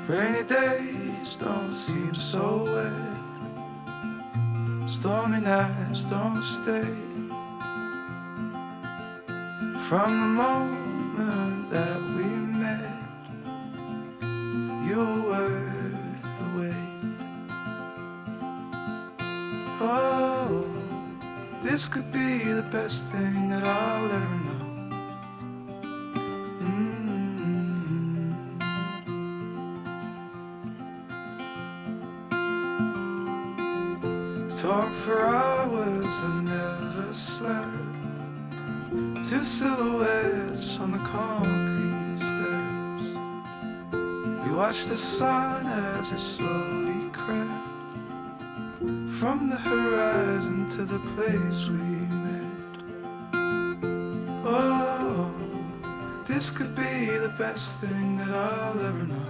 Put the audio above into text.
Rainy days don't seem so wet. Stormy nights don't stay. From the moment that we met, you were worth the wait. Oh, this could be the best thing that I'll ever know. Talk for hours and never slept. Two silhouettes on the concrete steps. We watched the sun as it slowly crept from the horizon to the place we met. Oh, this could be the best thing that I'll ever know.